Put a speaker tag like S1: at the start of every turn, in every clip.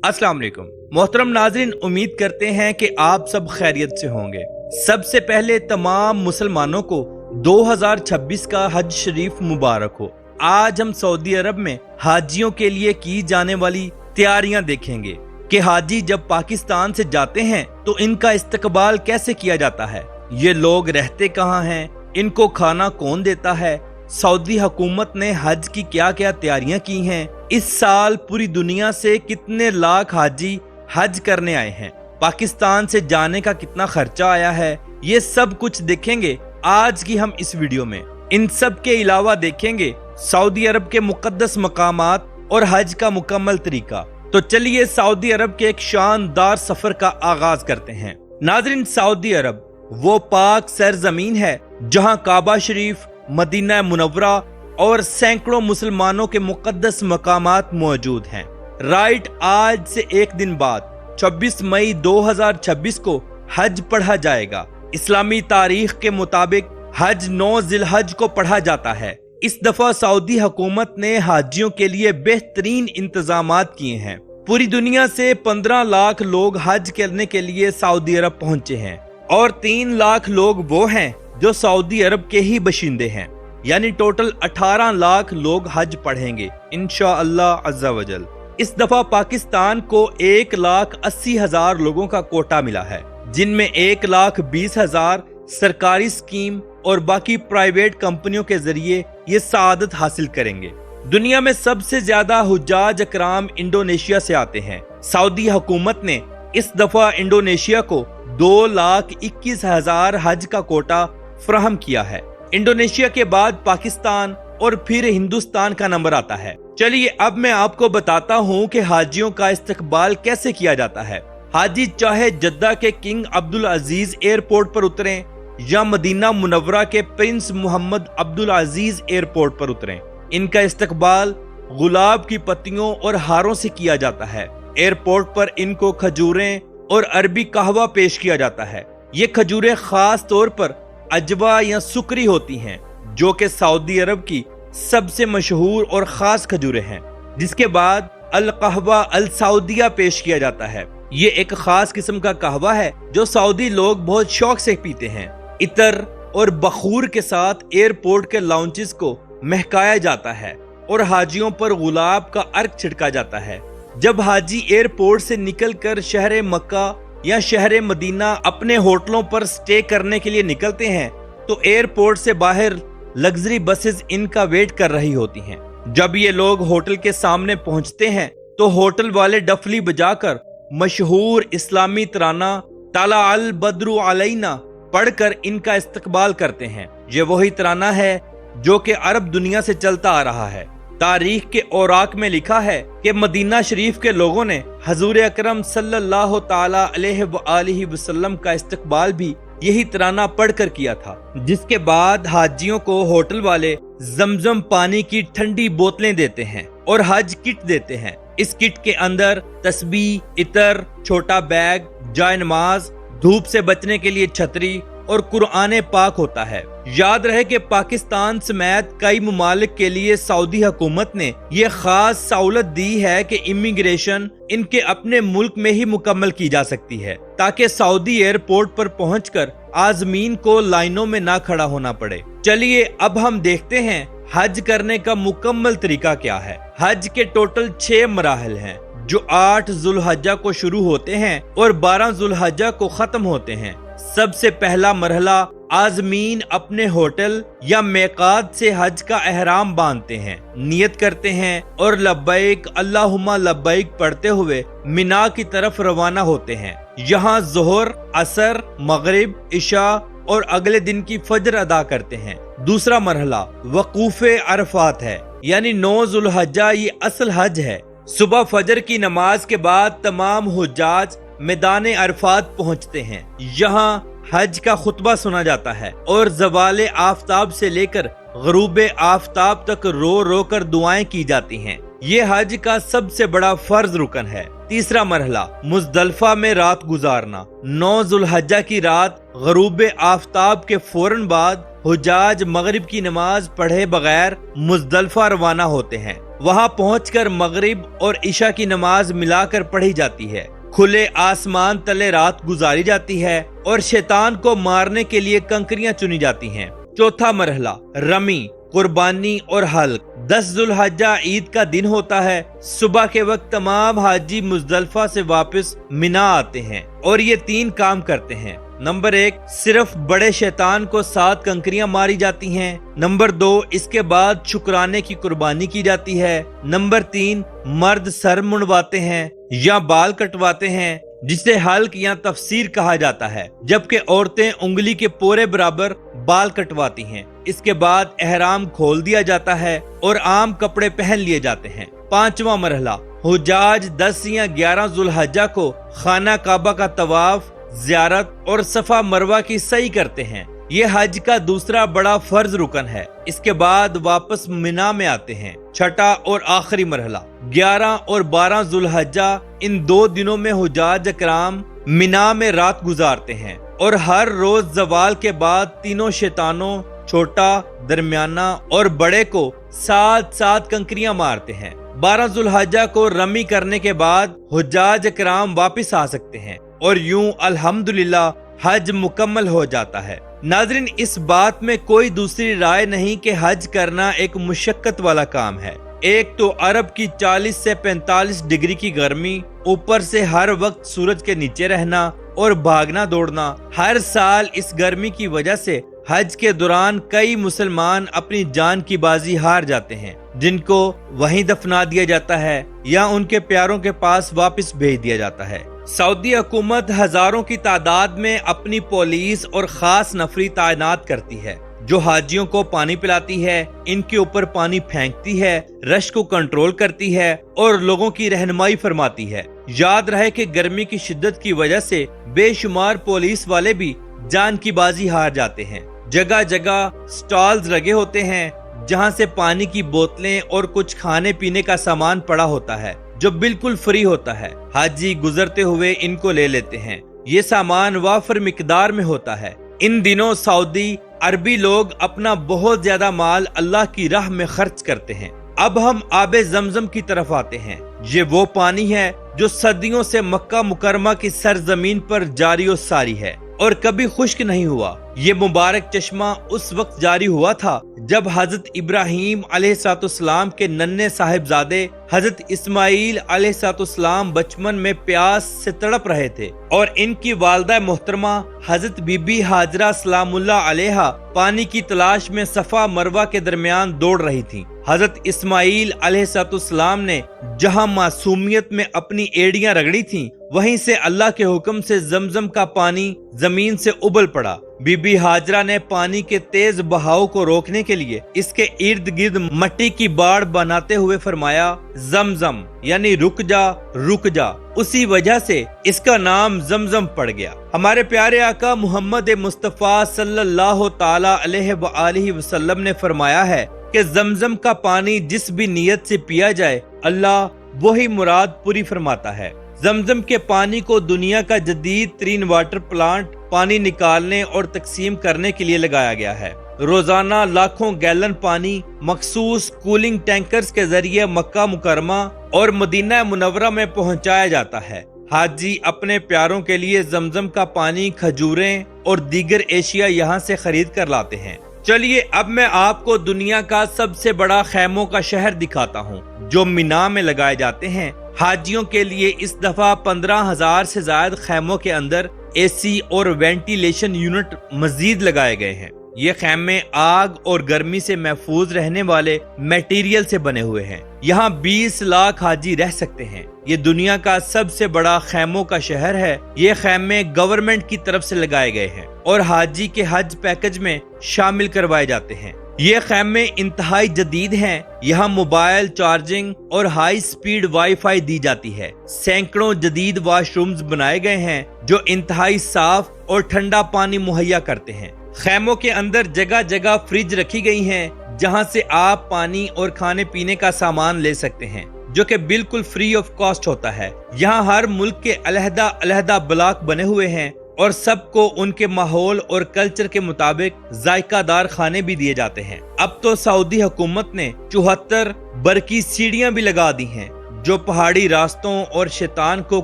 S1: अस्सलाम वालेकुम मोहतरम नाजरीन, उम्मीद करते हैं कि आप सब खैरियत से होंगे। सबसे पहले तमाम मुसलमानों को 2026 का हज शरीफ मुबारक हो। आज हम सऊदी अरब में हाजियों के लिए की जाने वाली तैयारियां देखेंगे कि हाजी जब पाकिस्तान से जाते हैं तो इनका इस्तकबाल कैसे किया जाता है, ये लोग रहते कहाँ हैं, इनको खाना कौन देता है, सऊदी हुकूमत ने हज की क्या क्या तैयारियां की हैं, इस साल पूरी दुनिया से कितने लाख हाजी हज करने आए हैं, पाकिस्तान से जाने का कितना खर्चा आया है, ये सब कुछ देखेंगे आज की हम इस वीडियो में। इन सब के अलावा देखेंगे सऊदी अरब के मुकद्दस मकामात और हज का मुकम्मल तरीका। तो चलिए सऊदी अरब के एक शानदार सफर का आगाज करते हैं। नाज़रीन, सऊदी अरब वो पाक सरजमीन है जहां काबा शरीफ, मदीना मुनव्वरा और सैकड़ों मुसलमानों के मुकद्दस मकामात मौजूद हैं। राइट, आज से एक दिन बाद 26 मई 2026 को हज पढ़ा जाएगा। इस्लामी तारीख के मुताबिक हज 9 जिलहज को पढ़ा जाता है। इस दफा सऊदी हुकूमत ने हाजियों के लिए बेहतरीन इंतजामात किए हैं। पूरी दुनिया से 15 लाख लोग हज करने के लिए सऊदी अरब पहुंचे हैं और 3 लाख लोग वो हैं जो सऊदी अरब के ही बशिंदे हैं, यानी टोटल 18 लाख लोग हज पढ़ेंगे इंशाअल्लाह अज़्ज़ा वजल। इस दफा पाकिस्तान को 1,80,000 लोगों का कोटा मिला है, जिनमें 1,20,000 सरकारी स्कीम और बाकी प्राइवेट कंपनियों के जरिए ये सआदत हासिल करेंगे। दुनिया में सबसे ज्यादा हुज्जाज अकराम इंडोनेशिया से आते हैं। सऊदी हुकूमत ने इस दफा इंडोनेशिया को 2,21,000 हज का कोटा फराहम किया है। इंडोनेशिया के बाद पाकिस्तान और फिर हिंदुस्तान का नंबर आता है। चलिए अब मैं आपको बताता हूँ कि हाजियों का इस्तकबाल कैसे किया जाता है। हाजी चाहे जद्दा के किंग अब्दुल अजीज एयरपोर्ट पर उतरें या मदीना मुनव्वरा के प्रिंस मोहम्मद अब्दुल अजीज एयरपोर्ट पर उतरें, इनका इस्तकबाल गुलाब की पत्तियों और हारों से किया जाता है। एयरपोर्ट पर इनको खजूरें और अरबी कहवा पेश किया जाता है। ये खजूरें खास तौर पर अजवा या सुकरी होती हैं, जो कि सऊदी अरब की सबसे मशहूर और खास खजूरें हैं। जिसके बाद अल कहवा अल सऊदिया पेश किया जाता है। ये एक खास किस्म का कहवा है जो सऊदी लोग बहुत शौक से पीते हैं। इतर और बखूर के साथ एयरपोर्ट के लाउंजेस को महकाया जाता है और हाजियों पर गुलाब का अर्क छिड़का जाता है। जब हाजी एयरपोर्ट से निकलकर शहर मक्का या शहर मदीना अपने होटलों पर स्टे करने के लिए निकलते हैं तो एयरपोर्ट से बाहर लग्जरी बसेस इनका वेट कर रही होती हैं। जब ये लोग होटल के सामने पहुंचते हैं तो होटल वाले डफली बजाकर मशहूर इस्लामी तराना ताला अल बद्रु अलैना पढ़कर इनका इस्तकबाल करते हैं। ये वही तराना है जो कि अरब दुनिया से चलता आ रहा है। तारीख के औराक में लिखा है कि मदीना शरीफ के लोगों ने हजूर अकरम सल्लल्लाहु ताला अलैहि वसल्लम का इस्तकबाल भी यही तराना पढ़कर किया था। जिसके बाद हाजियों को होटल वाले जमजम पानी की ठंडी बोतलें देते हैं और हज किट देते हैं। इस किट के अंदर तस्बीह, इतर, छोटा बैग, जाय नमाज, धूप से बचने के लिए छतरी और कुरान पाक होता है। याद रहे कि पाकिस्तान समेत कई मुमालिक के लिए सऊदी हुकूमत ने ये खास सहूलत दी है कि इमिग्रेशन इनके अपने मुल्क में ही मुकम्मल की जा सकती है, ताकि सऊदी एयरपोर्ट पर पहुंचकर आजमीन को लाइनों में ना खड़ा होना पड़े। चलिए अब हम देखते हैं हज करने का मुकम्मल तरीका क्या है। हज के टोटल 6 मराहल हैं, जो 8 जुल्हज्जा को शुरू होते हैं और 12 जुल्हज्जा को खत्म होते हैं। सबसे पहला मरहला आजमीन अपने होटल या मेकात से हज का एहराम बांधते हैं, नियत करते हैं और लब्बैक अल्लाहुम्मा लब्बैक पढ़ते हुए मिना की तरफ रवाना होते हैं। यहाँ जोहर, असर, मगरिब, इशा और अगले दिन की फजर अदा करते हैं। दूसरा मरहला वकूफे अरफात है, यानी 9 जुल्हज्जा ये असल हज है। सुबह फजर की नमाज के बाद तमाम हुज्जाज मैदान अरफात पहुंचते हैं। यहाँ हज का खुतबा सुना जाता है और ज़वाले आफताब से लेकर गरूब आफताब तक रो रो कर दुआएं की जाती हैं। ये हज का सबसे बड़ा फर्ज रुकन है। तीसरा मरहला मुज़दलिफा में रात गुजारना। 9 जुल्हज्जा की रात गरूब आफताब के फौरन बाद हुजाज मगरिब की नमाज पढ़े बगैर मुजदलफा रवाना होते हैं। वहां पहुंचकर मगरिब और इशा की नमाज मिलाकर पढ़ी जाती है। खुले आसमान तले रात गुजारी जाती है और शैतान को मारने के लिए कंकरियां चुनी जाती हैं। चौथा मरहला रमी, कुर्बानी और हल्क। 10 जुल्हज्जा ईद का दिन होता है। सुबह के वक्त तमाम हाजी मुजदलफा से वापस मिना आते हैं और ये 3 काम करते हैं। नंबर 1, सिर्फ बड़े शैतान को 7 कंकरियां मारी जाती हैं। नंबर 2, इसके बाद शुक्राने की कुर्बानी की जाती है। नंबर 3, मर्द सर मुंडवाते हैं या बाल कटवाते हैं, जिसे हल्क या तफसीर कहा जाता है, जबकि औरतें उंगली के पोरे बराबर बाल कटवाती हैं। इसके बाद एहराम खोल दिया जाता है और आम कपड़े पहन लिए जाते हैं। 5वां मरहला, हुजाज 10 या 11 जुल्हज्जा को खाना काबा का तवाफ, ज़ियारत और सफा मरवा की सही करते हैं। ये हज का दूसरा बड़ा फर्ज रुकन है। इसके बाद वापस मिना में आते हैं। छठा और आखिरी मरहला, 11 और 12 जुल्हज्जा, इन 2 दिनों में हुजाज अकराम मिना में रात गुजारते हैं और हर रोज जवाल के बाद तीनों शैतानों, छोटा, दरमियाना और बड़े को 7 कंकरियां मारते हैं। 12 जुल्हज्जा को रमी करने के बाद हुजाज अकराम वापिस आ सकते हैं और यूं अल्हम्दुलिल्लाह हज मुकम्मल हो जाता है। नाज़रीन, इस बात में कोई दूसरी राय नहीं कि हज करना एक मुशक्कत वाला काम है। एक तो अरब की 40 से 45 डिग्री की गर्मी, ऊपर से हर वक्त सूरज के नीचे रहना और भागना दौड़ना। हर साल इस गर्मी की वजह से हज के दौरान कई मुसलमान अपनी जान की बाजी हार जाते हैं, जिनको वहीं दफना दिया जाता है या उनके प्यारों के पास वापस भेज दिया जाता है। सऊदी हुकूमत हजारों की तादाद में अपनी पुलिस और खास नफरी तैनात करती है, जो हाजियों को पानी पिलाती है, इनके ऊपर पानी फेंकती है, रश को कंट्रोल करती है और लोगों की रहनुमाई फरमाती है। याद रहे कि गर्मी की शिद्दत की वजह से बेशुमार पुलिस वाले भी जान की बाजी हार जाते हैं। जगह जगह स्टॉल्स लगे होते हैं, जहां से पानी की बोतलें और कुछ खाने पीने का सामान पड़ा होता है, जो बिल्कुल फ्री होता है। हाजी गुजरते हुए इनको ले लेते हैं। ये सामान वाफर मिकदार में होता है। इन दिनों सऊदी अरबी लोग अपना बहुत ज्यादा माल अल्लाह की राह में खर्च करते हैं। अब हम आबे जमजम की तरफ आते हैं। ये वो पानी है जो सदियों से मक्का मुकरमा की सरजमीन पर जारी और सारी है और कभी खुश्क नहीं हुआ। ये मुबारक चश्मा उस वक्त जारी हुआ था जब हजरत इब्राहीम अलैहिस्सलाम के नन्हे साहिबजादे हजरत इस्माइल अलैहिस्सलाम बचपन में प्यास से तड़प रहे थे और इनकी वालदा मोहतरमा हजरत बीबी हाजरा सलामुल्लाह अलैहा पानी की तलाश में सफा मरवा के दरमियान दौड़ रही थी। हजरत इस्माइल अलैहिस्सलाम ने जहां मासूमियत में अपनी एड़ियां रगड़ी थीं, वहीं से अल्लाह के हुक्म से जमजम का पानी जमीन से उबल पड़ा। बीबी हाजरा ने पानी के तेज बहाव को रोकने के लिए इसके इर्द गिर्द मट्टी की बाड़ बनाते हुए फरमाया, जमजम यानी रुक जा रुक जा। उसी वजह से इसका नाम जमजम पड़ गया। हमारे प्यारे आका मोहम्मद मुस्तफा सल्लल्लाहु ताला अलैहि वसल्लम ने फरमाया है कि जमजम का पानी जिस भी नियत से पिया जाए, अल्लाह वही मुराद पूरी फरमाता है। जमजम के पानी को दुनिया का जदीद तरीन वाटर प्लांट पानी निकालने और तकसीम करने के लिए लगाया गया है। रोजाना लाखों गैलन पानी मखसूस कूलिंग टैंकर्स के जरिए मक्का मुकरमा और मदीना मुनव्वरा में पहुंचाया जाता है। हाजी अपने प्यारों के लिए जमजम का पानी, खजूरें और दीगर एशिया यहाँ से खरीद कर लाते हैं। चलिए अब मैं आपको दुनिया का सबसे बड़ा खैमों का शहर दिखाता हूँ, जो मिना में लगाए जाते हैं। हाजियों के लिए इस दफा 15,000 से ज्यादा खैमों के अंदर एसी और वेंटिलेशन यूनिट मजीद लगाए गए हैं। ये खैमे आग और गर्मी से महफूज रहने वाले मटेरियल से बने हुए हैं। यहाँ 20 लाख हाजी रह सकते हैं। ये दुनिया का सबसे बड़ा खैमों का शहर है। ये खैमे गवर्नमेंट की तरफ से लगाए गए हैं और हाजी के हज पैकेज में शामिल करवाए जाते हैं। ये खैमे इंतहाई जदीद हैं। यहाँ मोबाइल चार्जिंग और हाई स्पीड वाईफाई दी जाती है। सैकड़ों जदीद वाशरूम्स बनाए गए हैं जो इंतहाई साफ और ठंडा पानी मुहैया करते हैं। खैमों के अंदर जगह जगह फ्रिज रखी गई हैं, जहां से आप पानी और खाने पीने का सामान ले सकते हैं, जो कि बिल्कुल फ्री ऑफ कॉस्ट होता है। यहाँ हर मुल्क के अलहदा अलहदा ब्लॉक बने हुए हैं اور سب کو ان کے ماحول اور کلچر کے مطابق ذائقہ دار کھانے بھی دیے جاتے ہیں۔ اب تو سعودی حکومت نے 74 برقی سیڑھیاں بھی لگا دی ہیں جو پہاڑی راستوں اور شیطان کو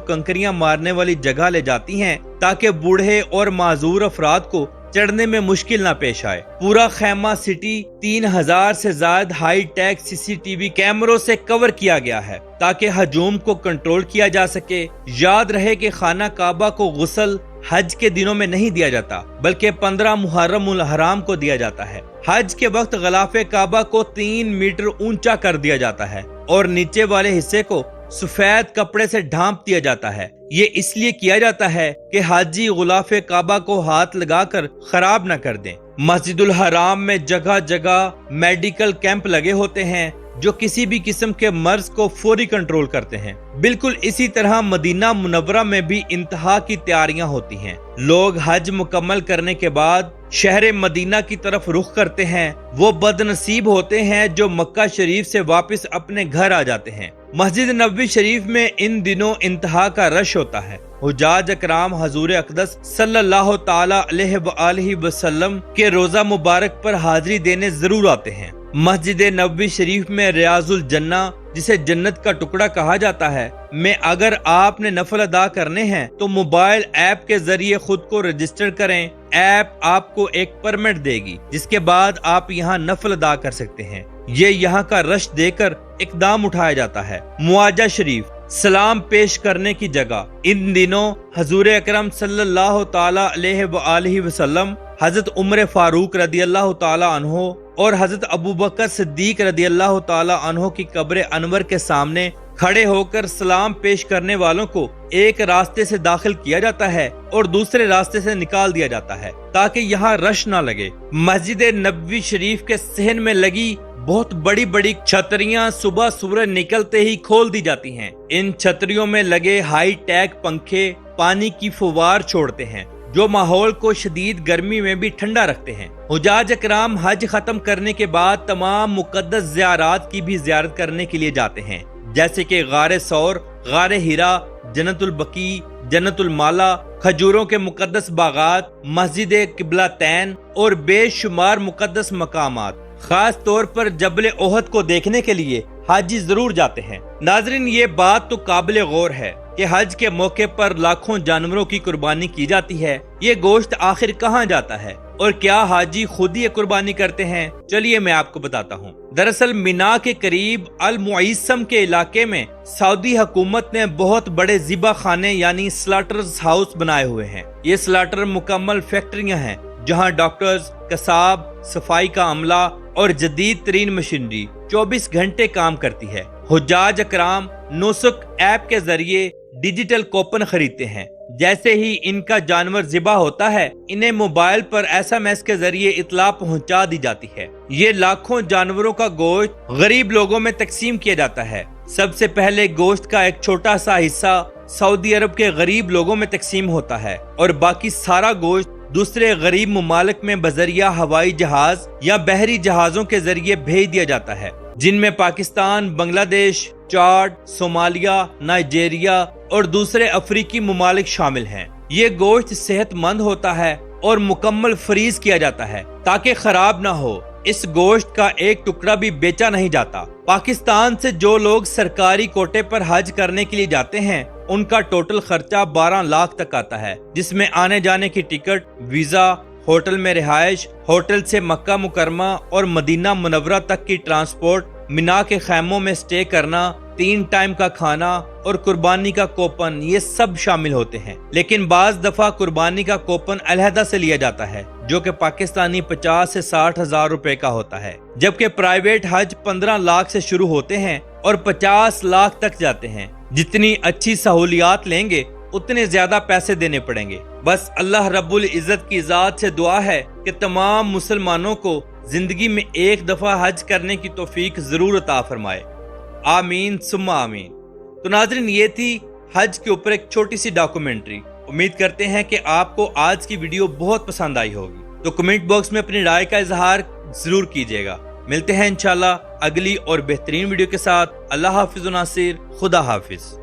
S1: کنکریاں مارنے والی جگہ لے جاتی ہیں تاکہ بوڑھے اور معذور افراد کو چڑھنے میں مشکل نہ پیش آئے۔ پورا خیمہ سٹی 3000 سے زائد ہائی ٹیک CCTV کیمروں سے کور کیا گیا ہے تاکہ ہجوم کو کنٹرول کیا جا سکے۔ یاد رہے کہ خانہ کعبہ کو غسل حج کے دنوں میں نہیں دیا جاتا بلکہ 15 محرم الحرام کو دیا جاتا ہے۔ حج کے وقت غلاف کعبہ کو 3 میٹر اونچا کر دیا جاتا ہے اور نیچے والے حصے کو سفید کپڑے سے ڈھانپ دیا جاتا ہے۔ یہ اس لیے کیا جاتا ہے کہ حاجی غلاف کعبہ کو ہاتھ لگا کر خراب نہ کر دیں۔ مسجد الحرام میں جگہ جگہ میڈیکل کیمپ لگے ہوتے ہیں جو کسی بھی قسم کے مرض کو فوری کنٹرول کرتے ہیں۔ بالکل اسی طرح مدینہ منورہ میں بھی انتہا کی تیاریاں ہوتی ہیں۔ لوگ حج مکمل کرنے کے بعد شہر مدینہ کی طرف رخ کرتے ہیں۔ وہ بد نصیب ہوتے ہیں جو مکہ شریف سے واپس اپنے گھر آ جاتے ہیں۔ مسجد نبوی شریف میں ان دنوں انتہا کا رش ہوتا ہے۔ حجاج اکرام حضور اقدس صلی اللہ تعالی علیہ وآلہ وسلم کے روزہ مبارک پر حاضری دینے ضرور آتے ہیں۔ مسجد نبوی شریف میں ریاض الجنہ، جسے جنت کا ٹکڑا کہا جاتا ہے، میں اگر آپ نے نفل ادا کرنے ہیں تو موبائل ایپ کے ذریعے خود کو رجسٹر کریں۔ ایپ آپ کو ایک پرمٹ دے گی جس کے بعد آپ یہاں نفل ادا کر سکتے ہیں۔ یہ یہاں کا رش دے کر اقدام اٹھایا جاتا ہے۔ معاجہ شریف سلام پیش کرنے کی جگہ۔ ان دنوں حضور اکرم صلی اللہ تعالی علیہ وآلہ وسلم، حضرت عمر فاروق رضی اللہ تعالی عنہ اور حضرت ابوبکر صدیق رضی اللہ تعالی عنہ کی قبر انور کے سامنے کھڑے ہو کر سلام پیش کرنے والوں کو ایک راستے سے داخل کیا جاتا ہے اور دوسرے راستے سے نکال دیا جاتا ہے تاکہ یہاں رش نہ لگے۔ مسجد نبوی شریف کے صحن میں لگی بہت بڑی بڑی چھتریاں صبح سورج نکلتے ہی کھول دی جاتی ہیں۔ ان چھتریوں میں لگے ہائی ٹیک پنکھے پانی کی فوار چھوڑتے ہیں جو ماحول کو شدید گرمی میں بھی ٹھنڈا رکھتے ہیں۔ حجاج اکرام حج ختم کرنے کے بعد تمام مقدس زیارات کی بھی زیارت کرنے کے لیے جاتے ہیں، جیسے کہ غار ثور، غار ہرا، جنت البقیع، جنت المالا، کھجوروں کے مقدس باغات، مسجد قبلہ تین اور بے شمار مقدس مقامات۔ خاص طور پر جبل احد کو دیکھنے کے لیے حاجی ضرور جاتے ہیں۔ ناظرین، یہ بات تو قابل غور ہے کہ حج کے موقع پر لاکھوں جانوروں کی قربانی کی جاتی ہے۔ یہ گوشت آخر کہاں جاتا ہے اور کیا حاجی خود یہ قربانی کرتے ہیں؟ چلیے میں آپ کو بتاتا ہوں۔ دراصل مینا کے قریب المعیسم کے علاقے میں سعودی حکومت نے بہت بڑے ذبح خانے یعنی سلاٹرز ہاؤس بنائے ہوئے ہیں۔ یہ سلاٹر مکمل فیکٹریاں ہیں جہاں ڈاکٹرز، قصاب، صفائی کا عملہ اور جدید ترین مشینری 24 گھنٹے کام کرتی ہے۔ حجاج اکرام نسک ایپ کے ذریعے ڈیجیٹل کوپن خریدتے ہیں۔ جیسے ہی ان کا جانور ذبح ہوتا ہے انہیں موبائل پر SMS کے ذریعے اطلاع پہنچا دی جاتی ہے۔ یہ لاکھوں جانوروں کا گوشت غریب لوگوں میں تقسیم کیا جاتا ہے۔ سب سے پہلے گوشت کا ایک چھوٹا سا حصہ سعودی عرب کے غریب لوگوں میں تقسیم ہوتا ہے اور باقی سارا گوشت دوسرے غریب ممالک میں بذریعہ ہوائی جہاز یا بحری جہازوں کے ذریعے بھیج دیا جاتا ہے، جن میں پاکستان، بنگلہ دیش، چاڈ، صومالیہ، نائجیریا اور دوسرے افریقی ممالک شامل ہیں۔ یہ گوشت صحت مند ہوتا ہے اور مکمل فریز کیا جاتا ہے تاکہ خراب نہ ہو۔ اس گوشت کا ایک ٹکڑا بھی بیچا نہیں جاتا۔ پاکستان سے جو لوگ سرکاری کوٹے پر حج کرنے کے لیے جاتے ہیں ان کا ٹوٹل خرچہ 12 لاکھ تک آتا ہے، جس میں آنے جانے کی ٹکٹ، ویزا، ہوٹل میں رہائش، ہوٹل سے مکہ مکرمہ اور مدینہ منورہ تک کی ٹرانسپورٹ، مینا کے خیموں میں سٹے کرنا، 3 ٹائم کا کھانا اور قربانی کا کوپن، یہ سب شامل ہوتے ہیں۔ لیکن بعض دفعہ قربانی کا کوپن علیحدہ سے لیا جاتا ہے جو کہ پاکستانی 50 سے 60 ہزار روپے کا ہوتا ہے، جبکہ پرائیویٹ حج 15 لاکھ سے شروع ہوتے ہیں اور 50 لاکھ تک جاتے ہیں۔ جتنی اچھی سہولیات لیں گے اتنے زیادہ پیسے دینے پڑیں گے۔ بس اللہ رب العزت کی ذات سے دعا ہے کہ تمام مسلمانوں کو زندگی میں ایک دفعہ حج کرنے کی توفیق ضرور عطا فرمائے، آمین ثم آمین۔ تو ناظرین، یہ تھی حج کے اوپر ایک چھوٹی سی ڈاکومنٹری۔ امید کرتے ہیں کہ آپ کو آج کی ویڈیو بہت پسند آئی ہوگی، تو کمنٹ باکس میں اپنی رائے کا اظہار ضرور کیجیے گا۔ ملتے ہیں انشاءاللہ اگلی اور بہترین ویڈیو کے ساتھ۔ اللہ حافظ و ناصر، خدا حافظ۔